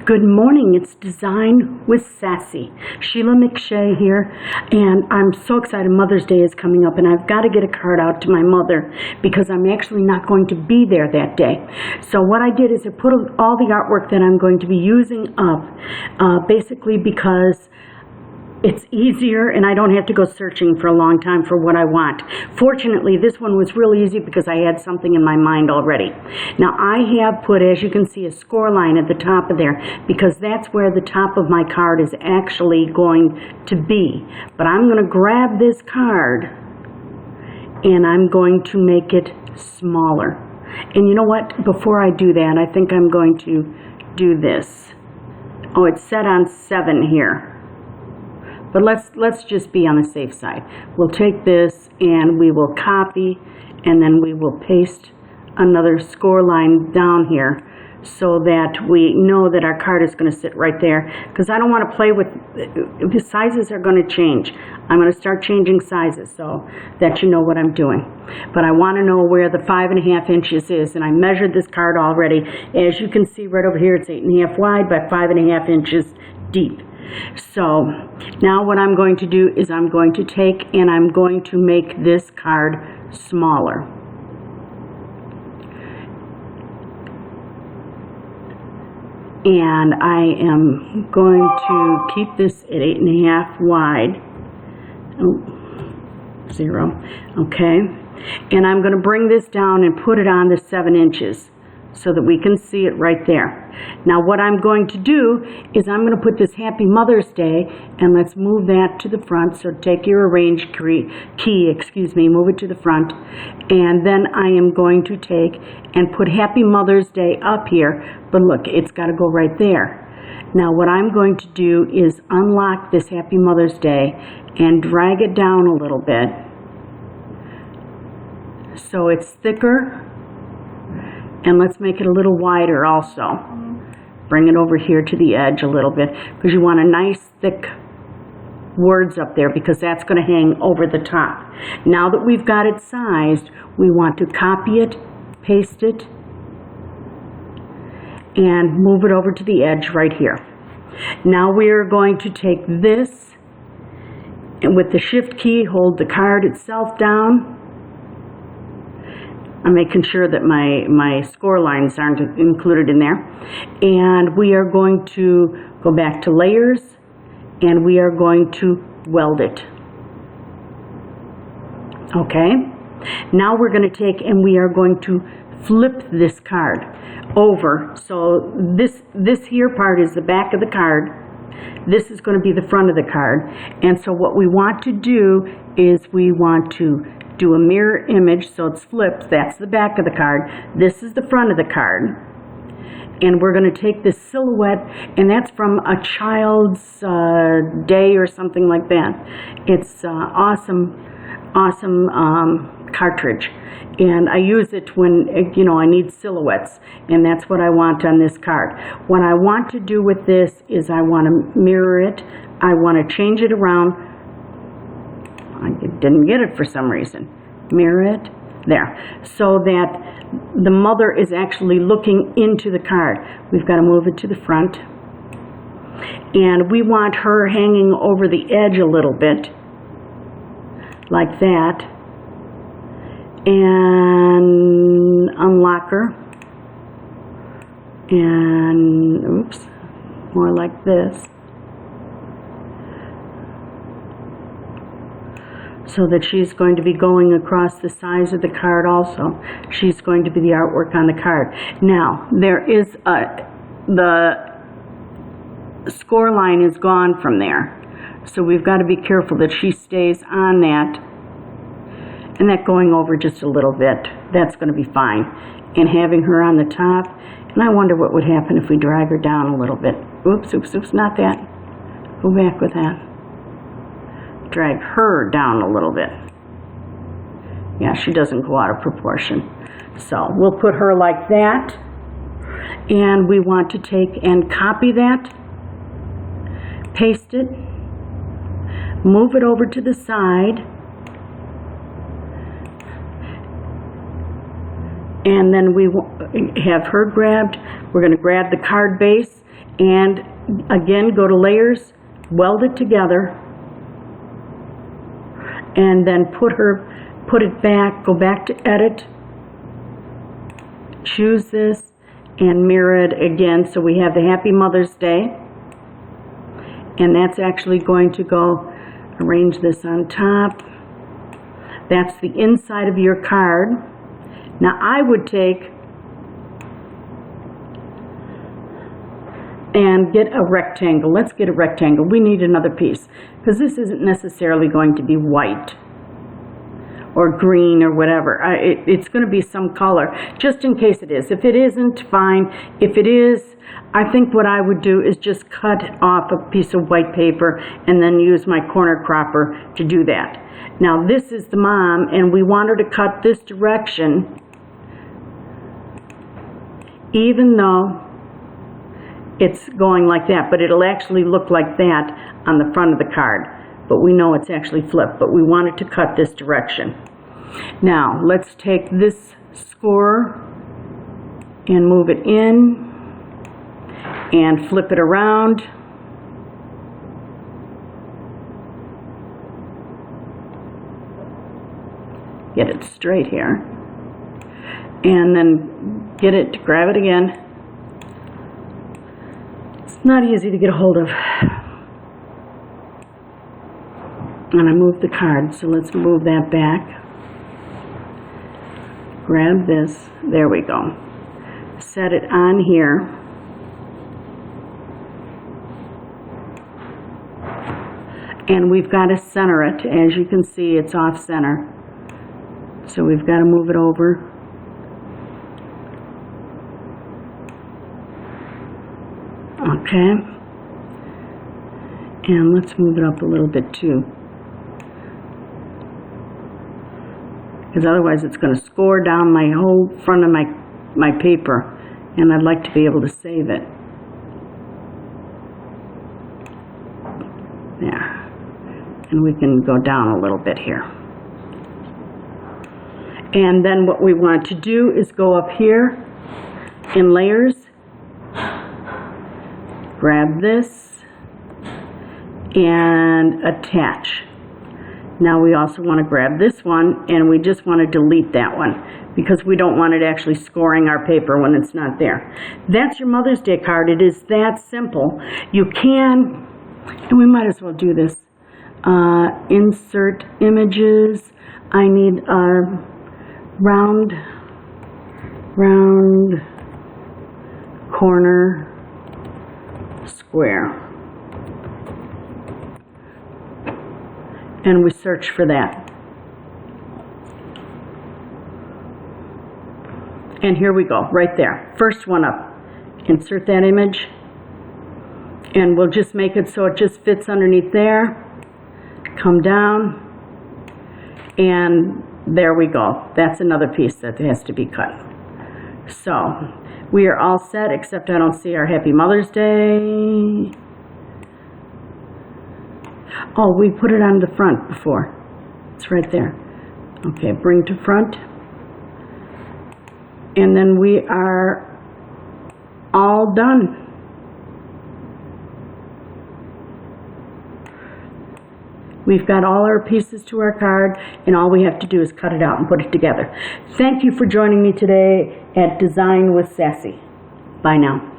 Good morning, it's Design with Sassy. Sheila McShay here, and I'm so excited. Mother's Day is coming up, and I've got to get a card out to my mother because I'm actually not going to be there that day. So what I did is I put all the artwork that I'm going to be using up, basically because it's easier and I don't have to go searching for a long time for what I want. Fortunately, this one was real easy because I had something in my mind already. Now I have put, as you can see, a score line at the top of there because that's where the top of my card is actually going to be. But I'm going to grab this card and I'm going to make it smaller. And you know what? Before I do that, I think I'm going to do this. Oh, it's set on 7 here. But let's just be on the safe side. We'll take this and we will copy and then we will paste another score line down here so that we know that our card is going to sit right there, because I don't want to play with, the sizes are going to change. I'm going to start changing sizes so that you know what I'm doing. But I want to know where the 5.5 inches is, and I measured this card already. As you can see right over here, it's 8.5 wide by 5.5 inches deep. So now what I'm going to do is I'm going to take and I'm going to make this card smaller. And I am going to keep this at 8.5 wide. Oh, 0. Okay. And I'm going to bring this down and put it on the 7 inches. So that we can see it right there. Now what I'm going to do is I'm going to put this Happy Mother's Day, and let's move that to the front. So take your arrange key, move it to the front, and then I am going to take and put Happy Mother's Day up here, but look, it's got to go right there. Now what I'm going to do is unlock this Happy Mother's Day and drag it down a little bit so it's thicker. And let's make it a little wider also. Bring it over here to the edge a little bit because you want a nice thick words up there because that's going to hang over the top. Now that we've got it sized, we want to copy it, paste it, and move it over to the edge right here. Now we are going to take this and with the shift key, hold the card itself down. I'm making sure that my score lines aren't included in there. And we are going to go back to layers and we are going to weld it. Okay? Now we're going to take and we are going to flip this card over. So this here part is the back of the card. This is going to be the front of the card. And so what we want to do is we want to do a mirror image so it's flipped. That's the back of the card. This is the front of the card. And we're going to take this silhouette, and that's from a child's day or something like that. It's awesome cartridge. And I use it when, I need silhouettes. And that's what I want on this card. What I want to do with this is I want to mirror it. I want to change it around. I didn't get it for some reason. Mirror it there so that the mother is actually looking into the card. We've got to move it to the front and we want her hanging over the edge a little bit like that, and unlock her and oops, more like this, so that she's going to be going across the sides of the card also. She's going to be the artwork on the card. Now, there is the score line is gone from there. So we've got to be careful that she stays on that and that going over just a little bit. That's going to be fine. And having her on the top, and I wonder what would happen if we drag her down a little bit. Oops, not that. Go back with that. Drag her down a little bit. Yeah, she doesn't go out of proportion. So we'll put her like that. And we want to take and copy that, paste it, move it over to the side, and then we have her grabbed. We're going to grab the card base And again, go to layers, weld it together, and then put it back, go back to edit, choose this, and mirror it again so we have the Happy Mother's Day. And that's actually going to go, arrange this on top. That's the inside of your card. Now I would take and get a rectangle. Let's get a rectangle. We need another piece because this isn't necessarily going to be white or green or whatever. It's going to be some color, just in case it is. If it isn't, fine. If it is, I think what I would do is just cut off a piece of white paper and then use my corner cropper to do that. Now this is the mom, and we want her to cut this direction, even though it's going like that, but it'll actually look like that on the front of the card. But we know it's actually flipped, but we want it to cut this direction. Now, let's take this score and move it in and flip it around. Get it straight here. And then get it, grab it again. It's not easy to get a hold of. And I moved the card, so let's move that back. Grab this, there we go. Set it on here. And we've got to center it. As you can see, it's off center. So we've got to move it over. Okay. And let's move it up a little bit too, because otherwise it's going to score down my whole front of my paper, and I'd like to be able to save it. There. And we can go down a little bit here. And then what we want to do is go up here in layers, grab this, and attach. Now we also want to grab this one, and we just want to delete that one because we don't want it actually scoring our paper when it's not there. That's your Mother's Day card. It is that simple. You can, and we might as well do this, insert images. I need a round corner square. And we search for that. And here we go, right there. First one up. Insert that image. And we'll just make it so it just fits underneath there. Come down. And there we go. That's another piece that has to be cut. So, we are all set, except I don't see our Happy Mother's Day. Oh, we put it on the front before. It's right there. Okay, bring to front. And then we are all done. We've got all our pieces to our card, and all we have to do is cut it out and put it together. Thank you for joining me today at Design with Sassy. Bye now.